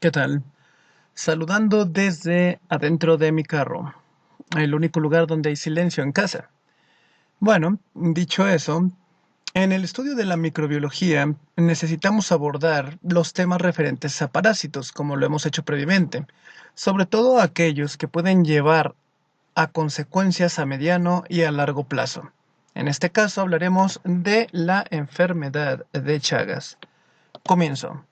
¿Qué tal? Saludando desde adentro de mi carro, el único lugar donde hay silencio en casa. Bueno, dicho eso, en el estudio de la microbiología necesitamos abordar los temas referentes a parásitos, como lo hemos hecho previamente, sobre todo aquellos que pueden llevar a consecuencias a mediano y a largo plazo. En este caso hablaremos de la enfermedad de Chagas. Comienzo.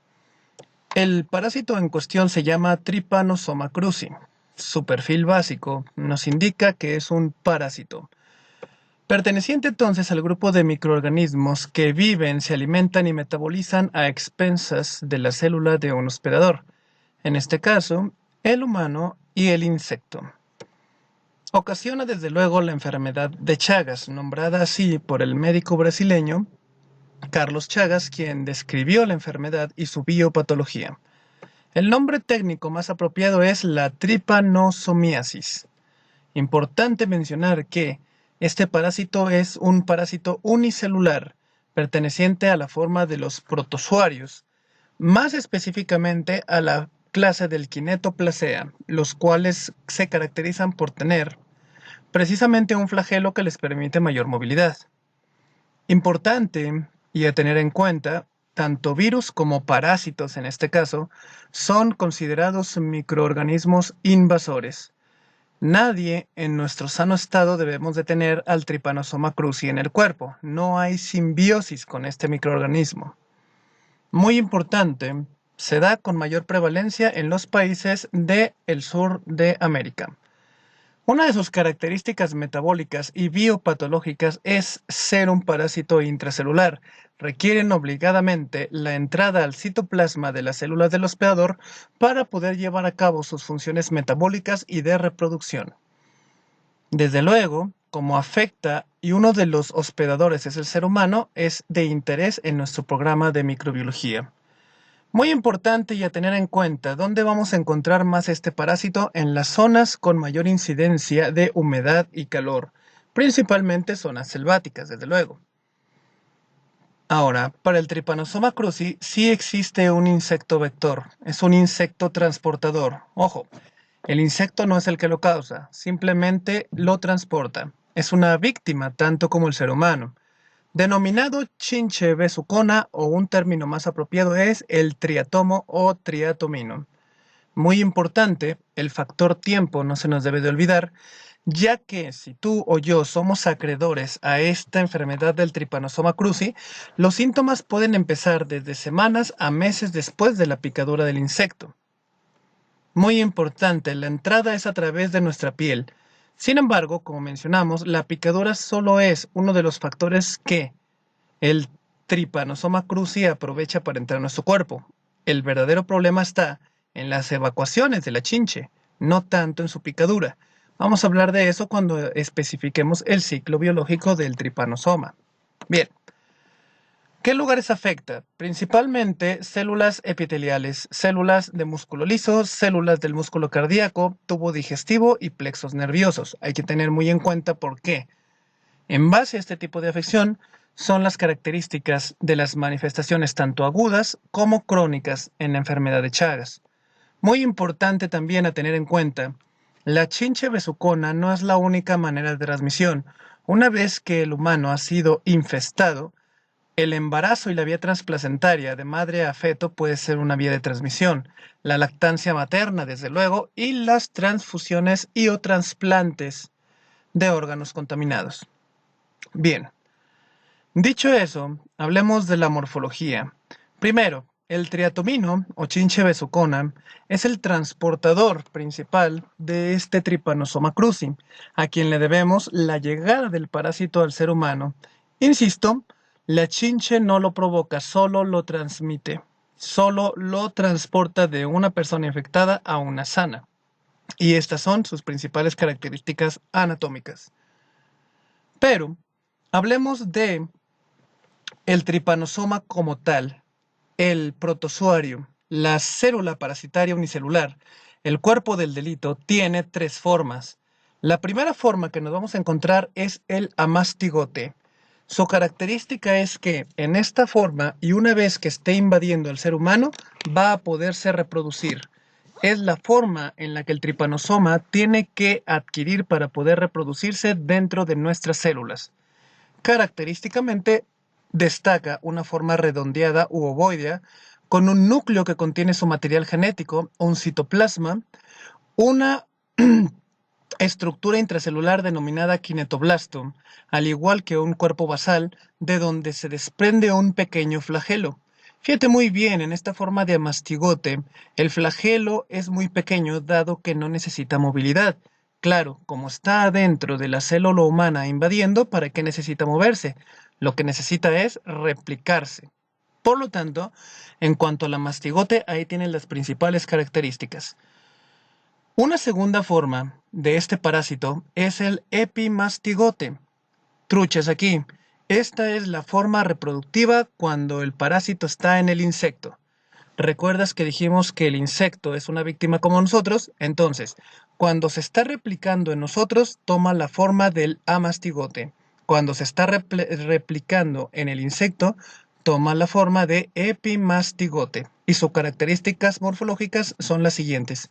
El parásito en cuestión se llama Trypanosoma cruzi. Su perfil básico nos indica que es un parásito, perteneciente entonces al grupo de microorganismos que viven, se alimentan y metabolizan a expensas de la célula de un hospedador, en este caso, el humano y el insecto. Ocasiona desde luego la enfermedad de Chagas, nombrada así por el médico brasileño Carlos Chagas, quien describió la enfermedad y su biopatología. El nombre técnico más apropiado es la tripanosomiasis. Importante mencionar que este parásito es un parásito unicelular, perteneciente a la forma de los protozoarios, más específicamente a la clase del Kinetoplacea, los cuales se caracterizan por tener precisamente un flagelo que les permite mayor movilidad. Importante y a tener en cuenta, tanto virus como parásitos en este caso, son considerados microorganismos invasores. Nadie en nuestro sano estado debemos de tener al Trypanosoma cruzi en el cuerpo. No hay simbiosis con este microorganismo. Muy importante, se da con mayor prevalencia en los países del sur de América. Una de sus características metabólicas y biopatológicas es ser un parásito intracelular. Requieren obligadamente la entrada al citoplasma de las células del hospedador para poder llevar a cabo sus funciones metabólicas y de reproducción. Desde luego, como afecta y uno de los hospedadores es el ser humano, es de interés en nuestro programa de microbiología. Muy importante y a tener en cuenta, ¿dónde vamos a encontrar más este parásito? En las zonas con mayor incidencia de humedad y calor, principalmente zonas selváticas, desde luego. Ahora, para el Trypanosoma cruzi sí existe un insecto vector, es un insecto transportador. Ojo, el insecto no es el que lo causa, simplemente lo transporta. Es una víctima tanto como el ser humano. Denominado chinche besucona, o un término más apropiado es el triatomo o triatomino. Muy importante, el factor tiempo no se nos debe de olvidar, ya que si tú o yo somos acreedores a esta enfermedad del Trypanosoma cruzi, los síntomas pueden empezar desde semanas a meses después de la picadura del insecto. Muy importante, la entrada es a través de nuestra piel. Sin embargo, como mencionamos, la picadura solo es uno de los factores que el Trypanosoma cruzi aprovecha para entrar a nuestro cuerpo. El verdadero problema está en las evacuaciones de la chinche, no tanto en su picadura. Vamos a hablar de eso cuando especifiquemos el ciclo biológico del Trypanosoma. Bien, ¿qué lugares afecta? Principalmente células epiteliales, células de músculo liso, células del músculo cardíaco, tubo digestivo y plexos nerviosos. Hay que tener muy en cuenta por qué. En base a este tipo de afección, son las características de las manifestaciones tanto agudas como crónicas en la enfermedad de Chagas. Muy importante también a tener en cuenta, la chinche besucona no es la única manera de transmisión. Una vez que el humano ha sido infestado, el embarazo y la vía transplacentaria de madre a feto puede ser una vía de transmisión, la lactancia materna, desde luego, y las transfusiones y o trasplantes de órganos contaminados. Bien, dicho eso, hablemos de la morfología. Primero, el triatomino o chinche besucona es el transportador principal de este Trypanosoma cruzi, a quien le debemos la llegada del parásito al ser humano. Insisto, la chinche no lo provoca, solo lo transmite, solo lo transporta de una persona infectada a una sana. Y estas son sus principales características anatómicas. Pero hablemos de el tripanosoma como tal, el protozoario, la célula parasitaria unicelular. El cuerpo del delito tiene tres formas. La primera forma que nos vamos a encontrar es el amastigote. Su característica es que en esta forma, y una vez que esté invadiendo al ser humano, va a poderse reproducir. Es la forma en la que el tripanosoma tiene que adquirir para poder reproducirse dentro de nuestras células. Característicamente destaca una forma redondeada u ovoidea con un núcleo que contiene su material genético, un citoplasma, una estructura intracelular denominada kinetoblasto, al igual que un cuerpo basal de donde se desprende un pequeño flagelo. Fíjate muy bien, en esta forma de amastigote, el flagelo es muy pequeño dado que no necesita movilidad. Claro, como está dentro de la célula humana invadiendo, ¿para qué necesita moverse? Lo que necesita es replicarse. Por lo tanto, en cuanto a la mastigote, ahí tienen las principales características. Una segunda forma de este parásito es el epimastigote. Truchas aquí. Esta es la forma reproductiva cuando el parásito está en el insecto. ¿Recuerdas que dijimos que el insecto es una víctima como nosotros? Entonces, cuando se está replicando en nosotros, toma la forma del amastigote. Cuando se está replicando en el insecto, toma la forma de epimastigote. Y sus características morfológicas son las siguientes.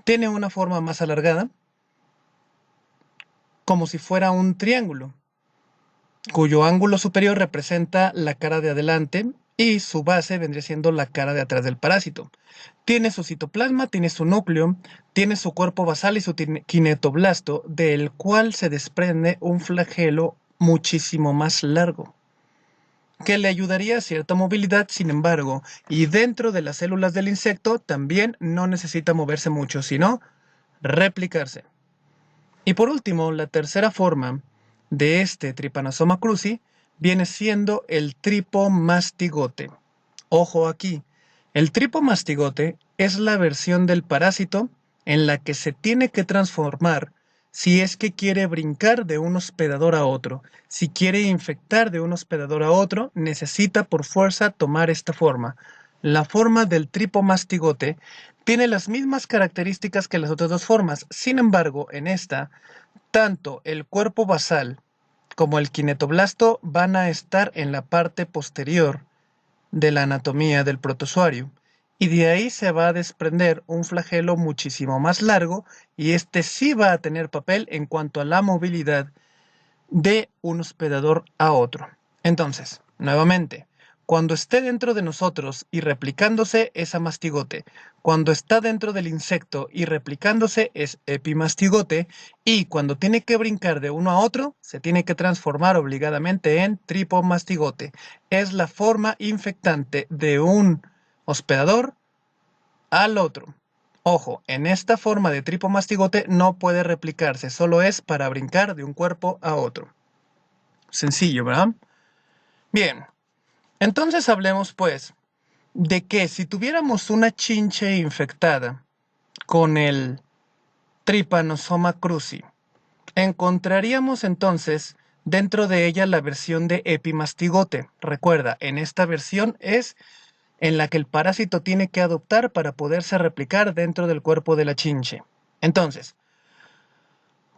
Tiene una forma más alargada, como si fuera un triángulo, cuyo ángulo superior representa la cara de adelante y su base vendría siendo la cara de atrás del parásito. Tiene su citoplasma, tiene su núcleo, tiene su cuerpo basal y su kinetoblasto, del cual se desprende un flagelo muchísimo más largo, que le ayudaría a cierta movilidad, sin embargo, y dentro de las células del insecto también no necesita moverse mucho, sino replicarse. Y por último, la tercera forma de este Trypanosoma cruzi viene siendo el tripomastigote. Ojo aquí, el tripomastigote es la versión del parásito en la que se tiene que transformar si es que quiere brincar de un hospedador a otro. Si quiere infectar de un hospedador a otro, necesita por fuerza tomar esta forma. La forma del tripomastigote tiene las mismas características que las otras dos formas. Sin embargo, en esta, tanto el cuerpo basal como el kinetoblasto van a estar en la parte posterior de la anatomía del protozoario. Y de ahí se va a desprender un flagelo muchísimo más largo y este sí va a tener papel en cuanto a la movilidad de un hospedador a otro. Entonces, nuevamente, cuando esté dentro de nosotros y replicándose es amastigote. Cuando está dentro del insecto y replicándose es epimastigote. Y cuando tiene que brincar de uno a otro, se tiene que transformar obligadamente en tripomastigote. Es la forma infectante de un hospedador al otro. Ojo, en esta forma de tripomastigote no puede replicarse, solo es para brincar de un cuerpo a otro. Sencillo, ¿verdad? Bien, entonces hablemos pues de que si tuviéramos una chinche infectada con el Trypanosoma cruzi, encontraríamos entonces dentro de ella la versión de epimastigote. Recuerda, en esta versión es en la que el parásito tiene que adoptar para poderse replicar dentro del cuerpo de la chinche. Entonces,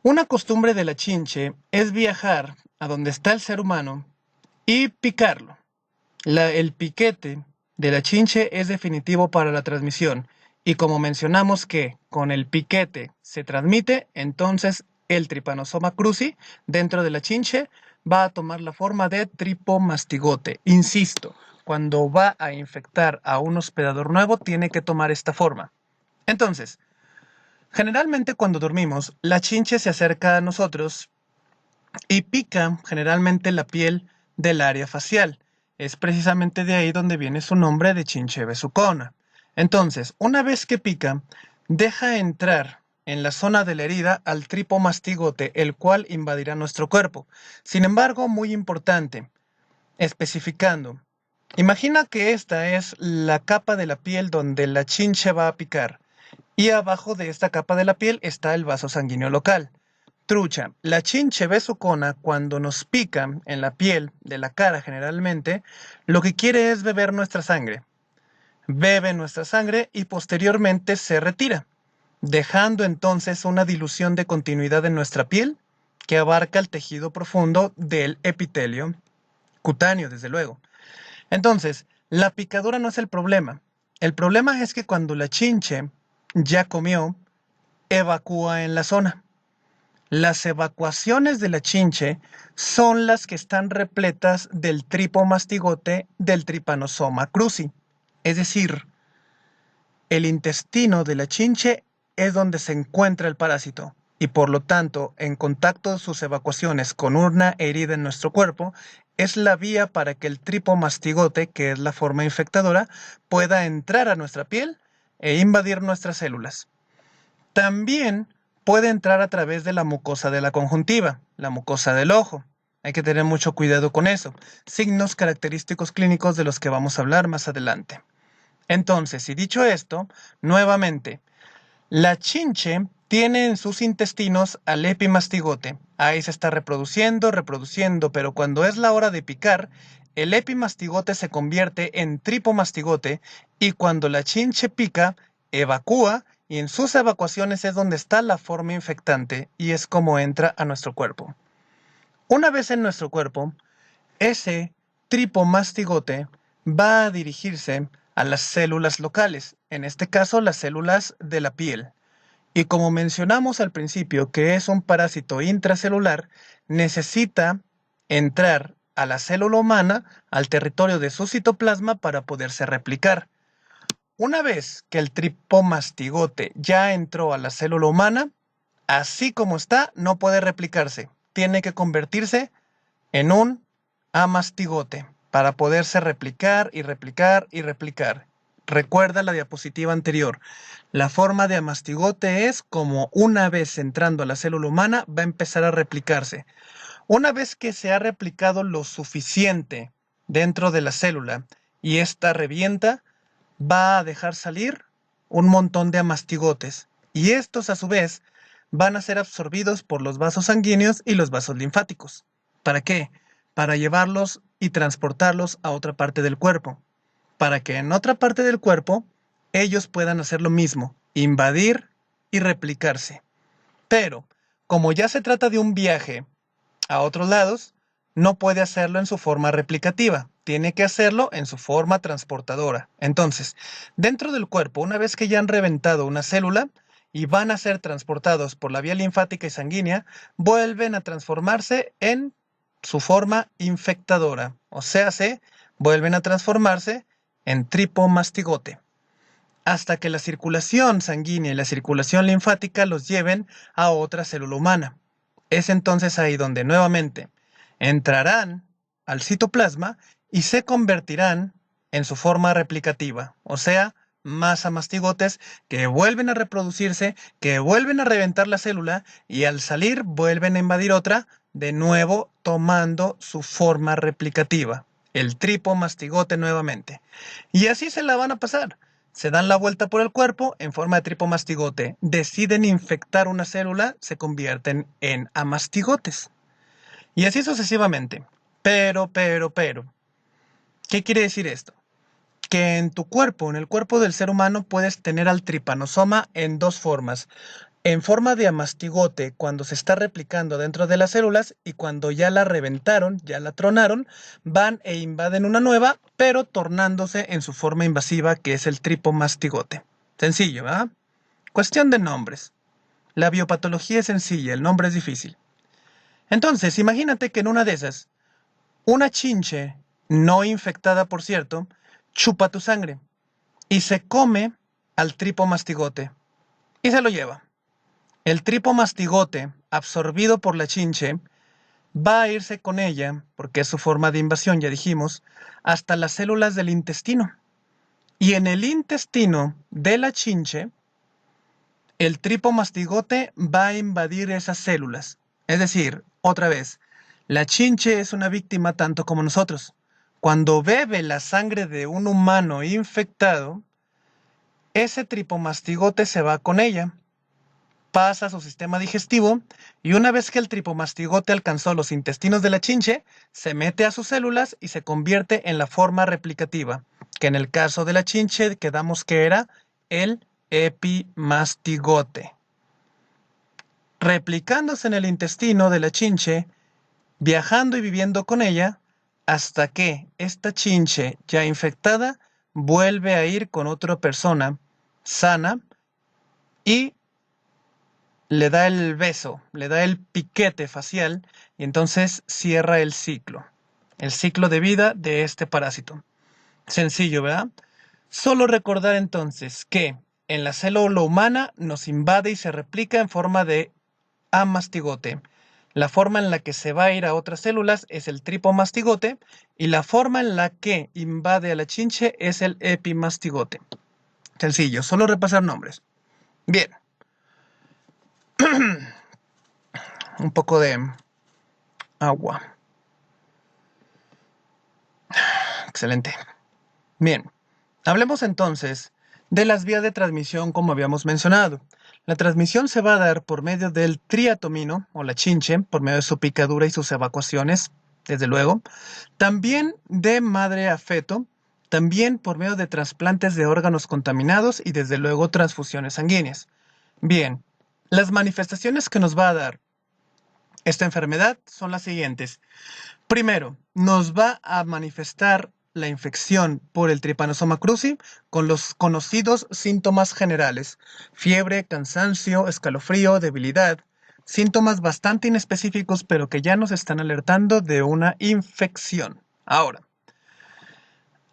una costumbre de la chinche es viajar a donde está el ser humano y picarlo. El piquete de la chinche es definitivo para la transmisión y como mencionamos que con el piquete se transmite, entonces el Trypanosoma cruzi dentro de la chinche va a tomar la forma de tripomastigote. Insisto, cuando va a infectar a un hospedador nuevo tiene que tomar esta forma. Entonces, generalmente cuando dormimos, la chinche se acerca a nosotros y pica generalmente la piel del área facial. Es precisamente de ahí donde viene su nombre de chinche besucona. Entonces, una vez que pica, deja entrar en la zona de la herida al tripomastigote, el cual invadirá nuestro cuerpo. Sin embargo, muy importante, especificando, imagina que esta es la capa de la piel donde la chinche va a picar y abajo de esta capa de la piel está el vaso sanguíneo local. Trucha, la chinche besucona cuando nos pica en la piel de la cara generalmente, lo que quiere es beber nuestra sangre. Bebe nuestra sangre y posteriormente se retira, dejando entonces una dilución de continuidad en nuestra piel que abarca el tejido profundo del epitelio cutáneo, desde luego. Entonces, la picadura no es el problema. El problema es que cuando la chinche ya comió, evacúa en la zona. Las evacuaciones de la chinche son las que están repletas del tripomastigote del Trypanosoma cruzi. Es decir, el intestino de la chinche es donde se encuentra el parásito y por lo tanto, en contacto de sus evacuaciones con una herida en nuestro cuerpo, es la vía para que el tripomastigote, que es la forma infectadora, pueda entrar a nuestra piel e invadir nuestras células. También puede entrar a través de la mucosa de la conjuntiva, la mucosa del ojo. Hay que tener mucho cuidado con eso. Signos característicos clínicos de los que vamos a hablar más adelante. Entonces, y dicho esto, nuevamente, la chinche tiene en sus intestinos al epimastigote. Ahí se está reproduciendo, pero cuando es la hora de picar, el epimastigote se convierte en tripomastigote y cuando la chinche pica, evacúa y en sus evacuaciones es donde está la forma infectante y es como entra a nuestro cuerpo. Una vez en nuestro cuerpo, ese tripomastigote va a dirigirse a las células locales, en este caso las células de la piel. Y como mencionamos al principio que es un parásito intracelular, necesita entrar a la célula humana, al territorio de su citoplasma para poderse replicar. Una vez que el tripomastigote ya entró a la célula humana, así como está, no puede replicarse. Tiene que convertirse en un amastigote para poderse replicar y replicar y replicar. Recuerda la diapositiva anterior. La forma de amastigote es como una vez entrando a la célula humana va a empezar a replicarse. Una vez que se ha replicado lo suficiente dentro de la célula y ésta revienta, va a dejar salir un montón de amastigotes. Y estos a su vez van a ser absorbidos por los vasos sanguíneos y los vasos linfáticos. ¿Para qué? Para llevarlos y transportarlos a otra parte del cuerpo. Para que en otra parte del cuerpo ellos puedan hacer lo mismo, invadir y replicarse. Pero, como ya se trata de un viaje a otros lados, no puede hacerlo en su forma replicativa, tiene que hacerlo en su forma transportadora. Entonces, dentro del cuerpo, una vez que ya han reventado una célula y van a ser transportados por la vía linfática y sanguínea, vuelven a transformarse en su forma infectadora, o sea, vuelven a transformarse en tripomastigote, hasta que la circulación sanguínea y la circulación linfática los lleven a otra célula humana. Es entonces ahí donde nuevamente entrarán al citoplasma y se convertirán en su forma replicativa, o sea, más amastigotes que vuelven a reproducirse, que vuelven a reventar la célula y al salir vuelven a invadir otra, de nuevo tomando su forma replicativa, el tripomastigote nuevamente. Y así se la van a pasar. Se dan la vuelta por el cuerpo en forma de tripomastigote, deciden infectar una célula, se convierten en amastigotes. Y así sucesivamente. Pero, ¿qué quiere decir esto? Que en tu cuerpo, en el cuerpo del ser humano, puedes tener al tripanosoma en dos formas. En forma de amastigote cuando se está replicando dentro de las células y cuando ya la reventaron, ya la tronaron, van e invaden una nueva, pero tornándose en su forma invasiva que es el tripomastigote. Sencillo, ¿verdad? Cuestión de nombres. La biopatología es sencilla, el nombre es difícil. Entonces, imagínate que en una de esas, una chinche, no infectada por cierto, chupa tu sangre y se come al tripomastigote y se lo lleva. El tripomastigote, absorbido por la chinche, va a irse con ella, porque es su forma de invasión, ya dijimos, hasta las células del intestino. Y en el intestino de la chinche, el tripomastigote va a invadir esas células. Es decir, otra vez, la chinche es una víctima tanto como nosotros. Cuando bebe la sangre de un humano infectado, ese tripomastigote se va con ella, pasa a su sistema digestivo y una vez que el tripomastigote alcanzó los intestinos de la chinche, se mete a sus células y se convierte en la forma replicativa, que en el caso de la chinche quedamos que era el epimastigote. Replicándose en el intestino de la chinche, viajando y viviendo con ella, hasta que esta chinche ya infectada vuelve a ir con otra persona sana y le da el beso, le da el piquete facial y entonces cierra el ciclo de vida de este parásito. Sencillo, ¿verdad? Solo recordar entonces que en la célula humana nos invade y se replica en forma de amastigote. La forma en la que se va a ir a otras células es el tripomastigote y la forma en la que invade a la chinche es el epimastigote. Sencillo, solo repasar nombres. Bien, un poco de agua. Excelente. Bien, hablemos entonces de las vías de transmisión como habíamos mencionado. La transmisión se va a dar por medio del triatomino o la chinche, por medio de su picadura y sus evacuaciones, desde luego. También de madre a feto, también por medio de trasplantes de órganos contaminados y desde luego transfusiones sanguíneas. Bien, las manifestaciones que nos va a dar esta enfermedad son las siguientes. Primero, nos va a manifestar la infección por el Trypanosoma cruzi con los conocidos síntomas generales: fiebre, cansancio, escalofrío, debilidad. Síntomas bastante inespecíficos, pero que ya nos están alertando de una infección. Ahora,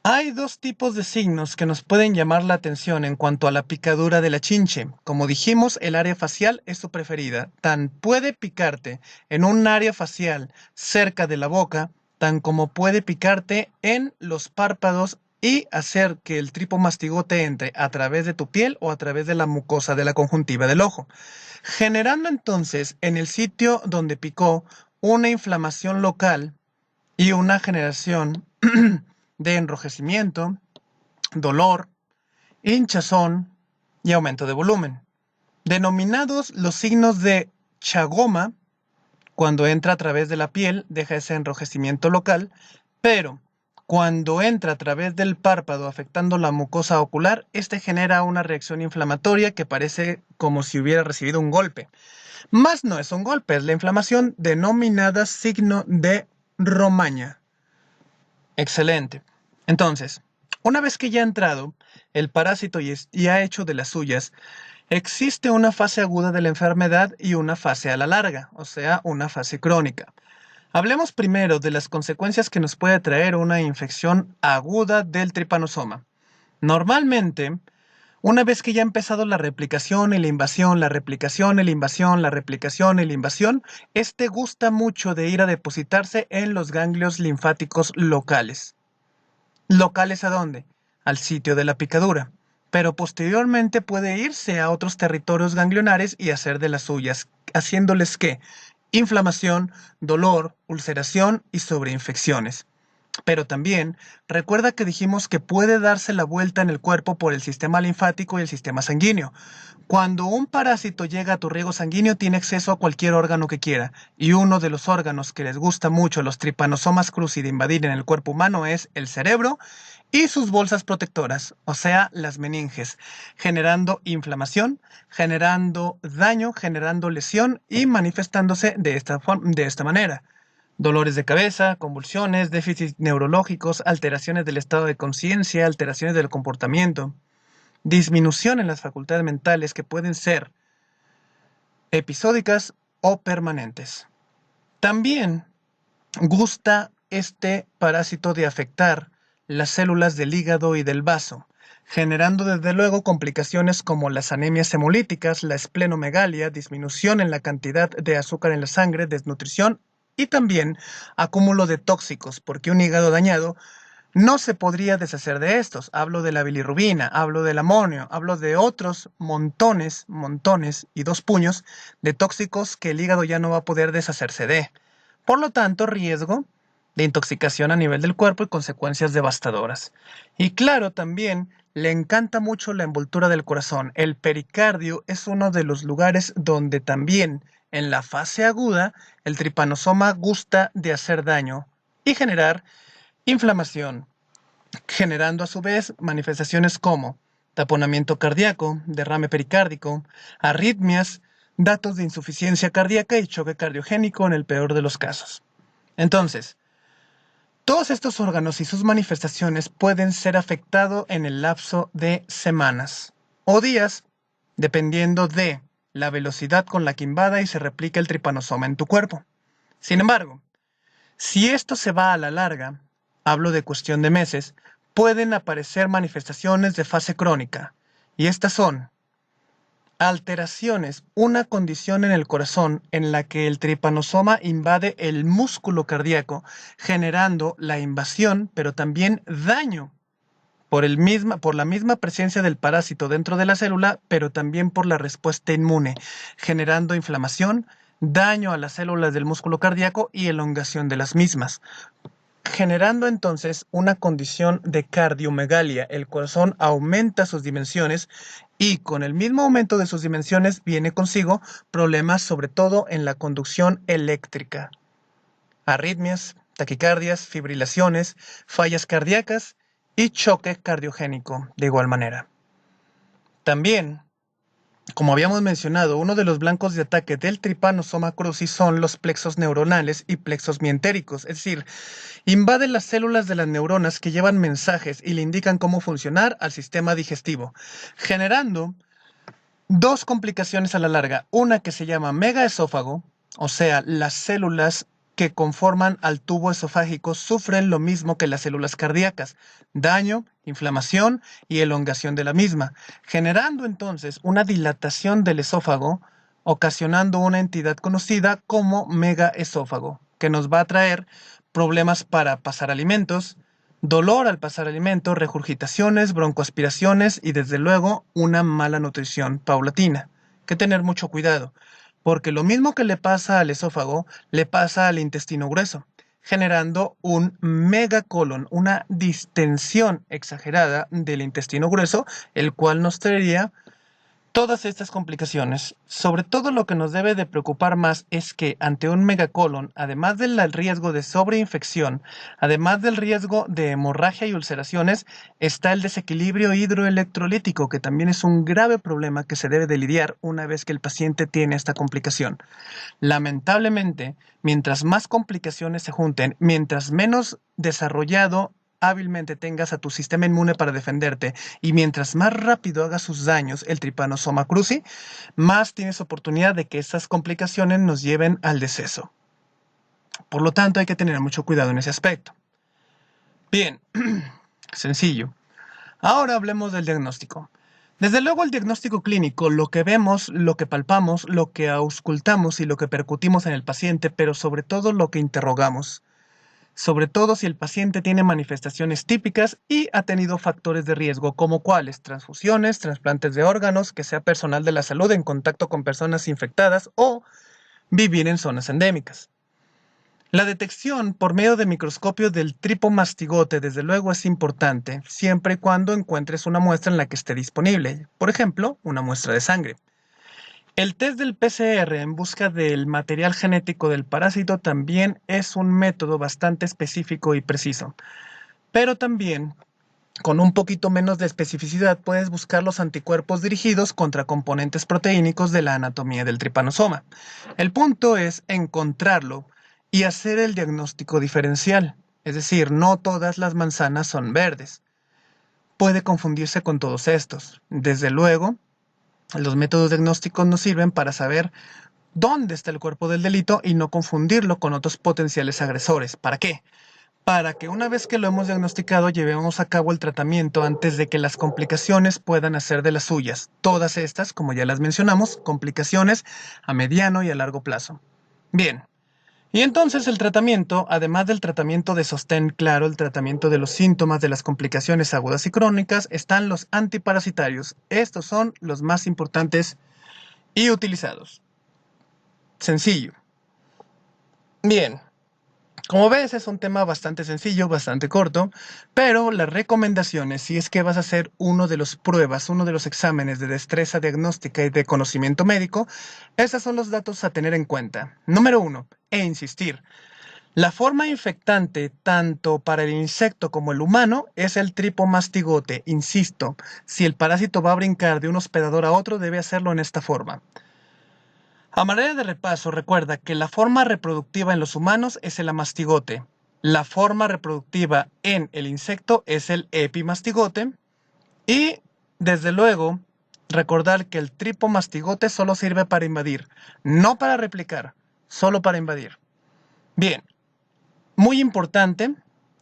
hay dos tipos de signos que nos pueden llamar la atención en cuanto a la picadura de la chinche. Como dijimos, el área facial es su preferida. Tan puede picarte en un área facial cerca de la boca, tan como puede picarte en los párpados y hacer que el tripomastigote entre a través de tu piel o a través de la mucosa de la conjuntiva del ojo, generando entonces en el sitio donde picó una inflamación local y una generación de enrojecimiento, dolor, hinchazón y aumento de volumen, denominados los signos de chagoma. Cuando entra a través de la piel deja ese enrojecimiento local, pero cuando entra a través del párpado afectando la mucosa ocular, este genera una reacción inflamatoria que parece como si hubiera recibido un golpe. Más no es un golpe, es la inflamación denominada signo de Romaña. Excelente. Entonces, una vez que ya ha entrado el parásito y ha hecho de las suyas, existe una fase aguda de la enfermedad y una fase a la larga, o sea, una fase crónica. Hablemos primero de las consecuencias que nos puede traer una infección aguda del tripanosoma. Normalmente, una vez que ya ha empezado la replicación y la invasión, la replicación y la invasión, la replicación y la invasión, este gusta mucho de ir a depositarse en los ganglios linfáticos locales. ¿Locales a dónde? Al sitio de la picadura. Pero posteriormente puede irse a otros territorios ganglionares y hacer de las suyas, haciéndoles ¿qué? Inflamación, dolor, ulceración y sobreinfecciones. Pero también recuerda que dijimos que puede darse la vuelta en el cuerpo por el sistema linfático y el sistema sanguíneo. Cuando un parásito llega a tu riego sanguíneo tiene acceso a cualquier órgano que quiera, y uno de los órganos que les gusta mucho a los Trypanosomas cruzi de invadir en el cuerpo humano es el cerebro y sus bolsas protectoras, o sea, las meninges, generando inflamación, generando daño, generando lesión y manifestándose de esta manera: dolores de cabeza, convulsiones, déficits neurológicos, alteraciones del estado de conciencia, alteraciones del comportamiento, disminución en las facultades mentales que pueden ser episódicas o permanentes. También gusta este parásito de afectar las células del hígado y del vaso, generando desde luego complicaciones como las anemias hemolíticas, la esplenomegalia, disminución en la cantidad de azúcar en la sangre, desnutrición y también acúmulo de tóxicos, porque un hígado dañado no se podría deshacer de estos. Hablo de la bilirrubina, hablo del amonio, hablo de otros montones y dos puños de tóxicos que el hígado ya no va a poder deshacerse de. Por lo tanto, riesgo de intoxicación a nivel del cuerpo y consecuencias devastadoras. Y claro, también le encanta mucho la envoltura del corazón. El pericardio es uno de los lugares donde también en la fase aguda el tripanosoma gusta de hacer daño y generar inflamación, generando a su vez manifestaciones como taponamiento cardíaco, derrame pericárdico, arritmias, datos de insuficiencia cardíaca y choque cardiogénico en el peor de los casos. Entonces, Todos estos órganos y sus manifestaciones pueden ser afectados en el lapso de semanas o días, dependiendo de la velocidad con la que invada y se replica el tripanosoma en tu cuerpo. Sin embargo, si esto se va a la larga, hablo de cuestión de meses, pueden aparecer manifestaciones de fase crónica, y estas son alteraciones, una condición en el corazón en la que el tripanosoma invade el músculo cardíaco, generando la invasión, pero también daño por la misma presencia del parásito dentro de la célula, pero también por la respuesta inmune, generando inflamación, daño a las células del músculo cardíaco y elongación de las mismas, generando entonces una condición de cardiomegalia. El corazón aumenta sus dimensiones y con el mismo aumento de sus dimensiones viene consigo problemas sobre todo en la conducción eléctrica, arritmias, taquicardias, fibrilaciones, fallas cardíacas y choque cardiogénico de igual manera. También, como habíamos mencionado, uno de los blancos de ataque del Trypanosoma cruzi son los plexos neuronales y plexos mientéricos, es decir, invade las células de las neuronas que llevan mensajes y le indican cómo funcionar al sistema digestivo, generando dos complicaciones a la larga, una que se llama megaesófago, o sea, las células que conforman al tubo esofágico sufren lo mismo que las células cardíacas, daño, inflamación y elongación de la misma, generando entonces una dilatación del esófago, ocasionando una entidad conocida como megaesófago, que nos va a traer problemas para pasar alimentos, dolor al pasar alimentos, regurgitaciones, broncoaspiraciones y desde luego una mala nutrición paulatina. Hay que tener mucho cuidado, porque lo mismo que le pasa al esófago, le pasa al intestino grueso, generando un megacolon, una distensión exagerada del intestino grueso, el cual nos traería todas estas complicaciones. Sobre todo lo que nos debe de preocupar más es que ante un megacolon, además del riesgo de sobreinfección, además del riesgo de hemorragia y ulceraciones, está el desequilibrio hidroelectrolítico, que también es un grave problema que se debe de lidiar una vez que el paciente tiene esta complicación. Lamentablemente, mientras más complicaciones se junten, mientras menos desarrollado hábilmente tengas a tu sistema inmune para defenderte y mientras más rápido haga sus daños el Trypanosoma cruzi, más tienes oportunidad de que esas complicaciones nos lleven al deceso. Por lo tanto, hay que tener mucho cuidado en ese aspecto. Bien, sencillo. Ahora hablemos del diagnóstico. Desde luego el diagnóstico clínico, lo que vemos, lo que palpamos, lo que auscultamos y lo que percutimos en el paciente, pero sobre todo lo que interrogamos. Sobre todo si el paciente tiene manifestaciones típicas y ha tenido factores de riesgo como cuáles, transfusiones, trasplantes de órganos, que sea personal de la salud en contacto con personas infectadas o vivir en zonas endémicas. La detección por medio de microscopio del tripomastigote desde luego es importante, siempre y cuando encuentres una muestra en la que esté disponible, por ejemplo, una muestra de sangre. El test del PCR en busca del material genético del parásito también es un método bastante específico y preciso, pero también con un poquito menos de especificidad puedes buscar los anticuerpos dirigidos contra componentes proteínicos de la anatomía del tripanosoma. El punto es encontrarlo y hacer el diagnóstico diferencial, es decir, no todas las manzanas son verdes. Puede confundirse con todos estos. Desde luego, los métodos diagnósticos nos sirven para saber dónde está el cuerpo del delito y no confundirlo con otros potenciales agresores. ¿Para qué? Para que una vez que lo hemos diagnosticado llevemos a cabo el tratamiento antes de que las complicaciones puedan hacer de las suyas. Todas estas, como ya las mencionamos, complicaciones a mediano y a largo plazo. Bien. Y entonces el tratamiento, además del tratamiento de sostén claro, el tratamiento de los síntomas de las complicaciones agudas y crónicas, están los antiparasitarios. Estos son los más importantes y utilizados. Sencillo. Bien. Como ves, es un tema bastante sencillo, bastante corto, pero las recomendaciones, si es que vas a hacer uno de los pruebas, uno de los exámenes de destreza diagnóstica y de conocimiento médico, esos son los datos a tener en cuenta. Número 1, e insistir. La forma infectante, tanto para el insecto como el humano, es el tripomastigote. Insisto, si el parásito va a brincar de un hospedador a otro, debe hacerlo en esta forma. A manera de repaso, recuerda que la forma reproductiva en los humanos es el amastigote. La forma reproductiva en el insecto es el epimastigote y, desde luego, recordar que el tripomastigote solo sirve para invadir, no para replicar, solo para invadir. Bien, muy importante,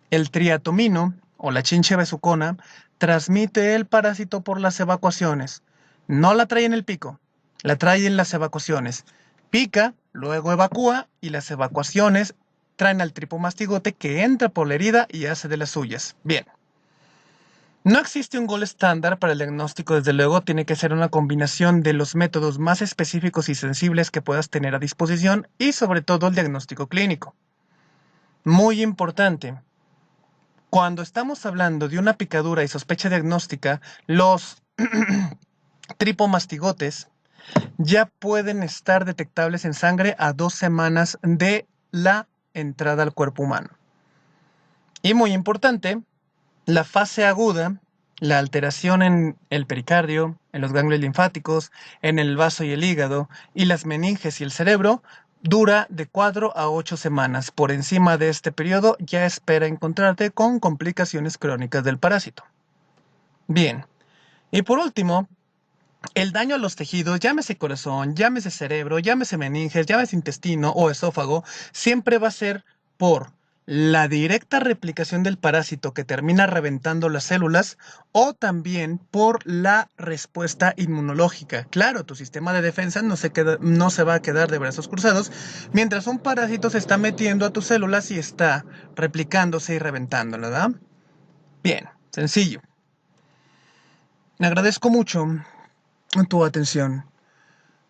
el triatomino o la chinche besucona transmite el parásito por las evacuaciones. No la trae en el pico, la trae en las evacuaciones. Pica, luego evacúa y las evacuaciones traen al tripomastigote que entra por la herida y hace de las suyas. Bien. No existe un gol estándar para el diagnóstico, desde luego tiene que ser una combinación de los métodos más específicos y sensibles que puedas tener a disposición y sobre todo el diagnóstico clínico. Muy importante, cuando estamos hablando de una picadura y sospecha diagnóstica, los tripomastigotes ya pueden estar detectables en sangre a 2 semanas de la entrada al cuerpo humano. Y muy importante, la fase aguda, la alteración en el pericardio, en los ganglios linfáticos, en el vaso y el hígado, y las meninges y el cerebro, dura de 4 a 8 semanas. Por encima de este periodo ya espera encontrarte con complicaciones crónicas del parásito. Bien, y por último, el daño a los tejidos, llámese corazón, llámese cerebro, llámese meninges, llámese intestino o esófago, siempre va a ser por la directa replicación del parásito que termina reventando las células o también por la respuesta inmunológica. Claro, tu sistema de defensa no se va a quedar de brazos cruzados mientras un parásito se está metiendo a tus células y está replicándose y reventándolas, ¿verdad? Bien, sencillo. Me agradezco mucho tu atención.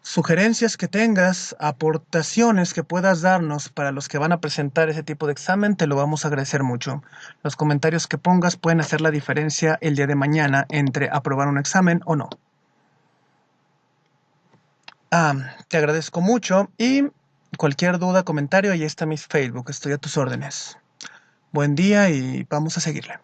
Sugerencias que tengas, aportaciones que puedas darnos para los que van a presentar ese tipo de examen, te lo vamos a agradecer mucho. Los comentarios que pongas pueden hacer la diferencia el día de mañana entre aprobar un examen o no. Te agradezco mucho y cualquier duda, comentario, ahí está mi Facebook, estoy a tus órdenes. Buen día y vamos a seguirle.